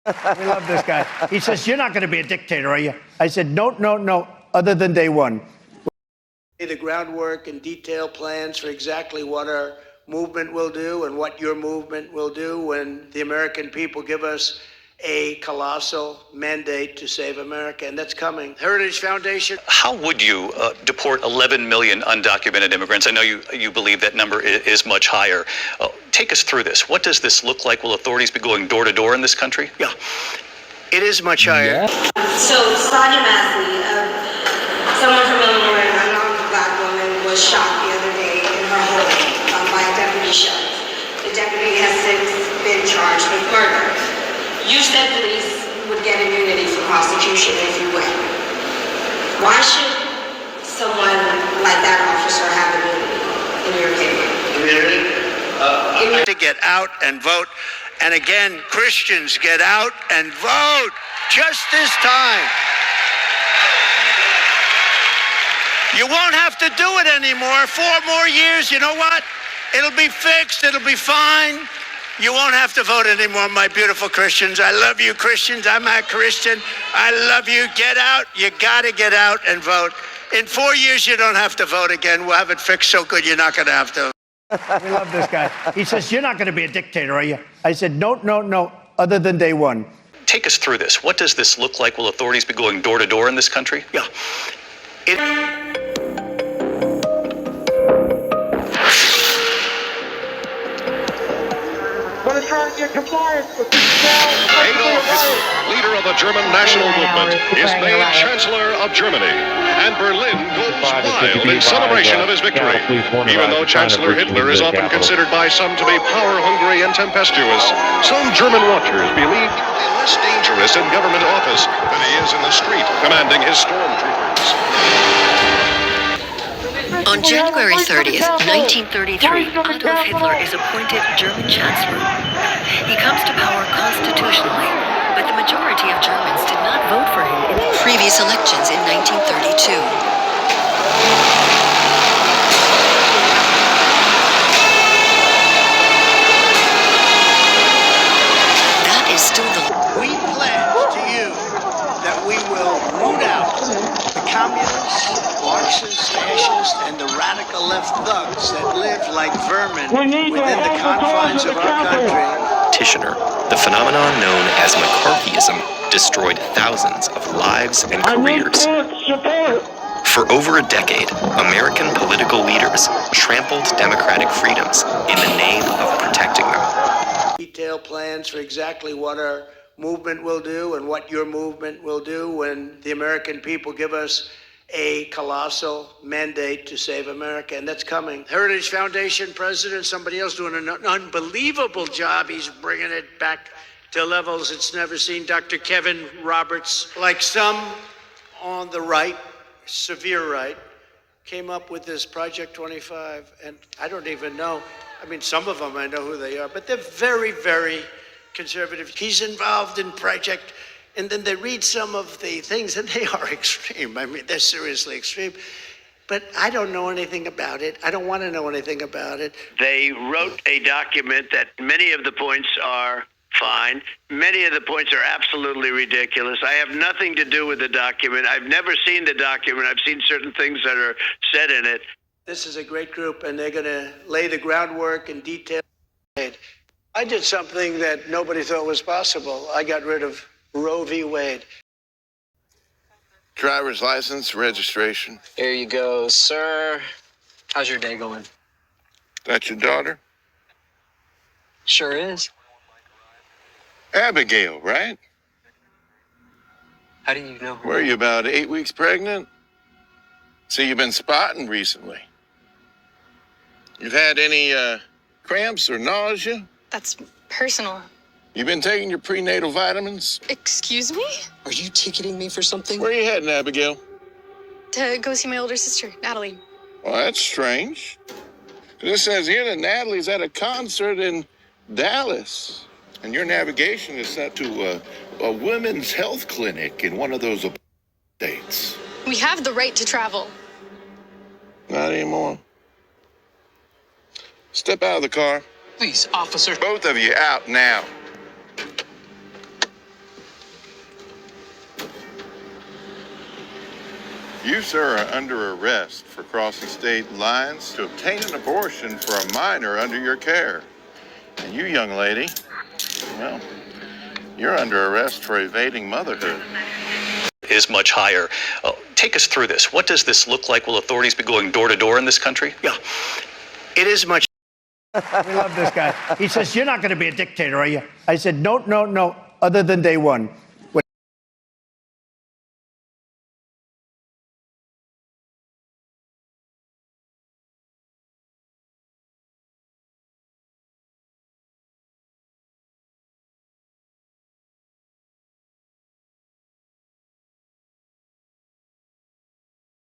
We love this guy. He says, "You're not going to be a dictator, are you?" I said, "No, no, no, other than day one." The groundwork and detailed plans for exactly what our movement will do and what your movement will do when the American people give us a colossal mandate to save America, and that's coming. Heritage Foundation. How would you deport 11 million undocumented immigrants? I know you believe that number is much higher. Take us through this. What does this look like? Will authorities be going door to door in this country? Yeah, it is much higher. So Sonia Massey, someone from Illinois, a non-black woman, was shot the other day in her home by a deputy sheriff. The deputy has since been charged with murder. You said police would get immunity from prosecution if you win. Why should someone like that officer have immunity, in your opinion? Immunity? To get out and vote. And again, Christians, get out and vote. Just this time. You won't have to do it anymore. 4 more years, you know what? It'll be fixed. It'll be fine. You won't have to vote anymore, my beautiful Christians. I love you, Christians. I'm a Christian. I love you. Get out. You got to get out and vote. In 4 years, you don't have to vote again. We'll have it fixed so good you're not going to have to. We love this guy. He says, "You're not going to be a dictator, are you?" I said, "No, no, no, other than day one." Take us through this. What does this look like? Will authorities be going door to door in this country? Yeah. Adolf Hitler, leader of the German national movement, is made Chancellor of Germany, and Berlin goes wild in celebration of his victory. Even though Chancellor Hitler is often considered by some to be power-hungry and tempestuous, some German watchers believe he's less dangerous in government office than he is in the street commanding his stormtroopers. On January 30th, 1933, Adolf Hitler is appointed German Chancellor. He comes to power constitutionally, but the majority of Germans did not vote for him in the previous elections in 1932. That is still the... We pledge to you that we will root out the communists, Marxists, fascists, and the radical left thugs that live like vermin within the confines of our country. Practitioner, the phenomenon known as McCarthyism destroyed thousands of lives and careers. For over a decade, American political leaders trampled democratic freedoms in the name of protecting them. Detailed plans for exactly what our movement will do and what your movement will do when the American people give us a colossal mandate to save America, and that's coming. Heritage Foundation president, somebody else doing an unbelievable job. He's bringing it back to levels it's never seen. Dr. Kevin Roberts, like some on the right, severe right, came up with this Project 25, and I don't even know. I mean, some of them I know who they are, but they're very, very conservative. He's involved in Project, and then they read some of the things, and they are extreme. I mean, they're seriously extreme. But I don't know anything about it. I don't want to know anything about it. They wrote a document that many of the points are fine. Many of the points are absolutely ridiculous. I have nothing to do with the document. I've never seen the document. I've seen certain things that are said in it. This is a great group, and they're going to lay the groundwork and detail. I did something that nobody thought was possible. I got rid of Roe v. Wade. Driver's license, registration. Here you go, sir. How's your day going? That's your daughter? Sure is. Abigail, right? How do you know her? Were you about 8 weeks pregnant? So you've been spotting recently. You've had any cramps or nausea? That's personal. You been taking your prenatal vitamins? Excuse me? Are you ticketing me for something? Where are you heading, Abigail? To go see my older sister, Natalie. Well, that's strange. This says here that Natalie's at a concert in Dallas. And your navigation is set to a women's health clinic in one of those states. We have the right to travel. Not anymore. Step out of the car. Please, officer. Both of you out now. You, sir, are under arrest for crossing state lines to obtain an abortion for a minor under your care. And you, young lady, well, you're under arrest for evading motherhood. Is much higher. Take us through this. What does this look like? Will authorities be going door to door in this country? Yeah, it is much. We love this guy. He says, you're not going to be a dictator, are you? I said, no, other than day one.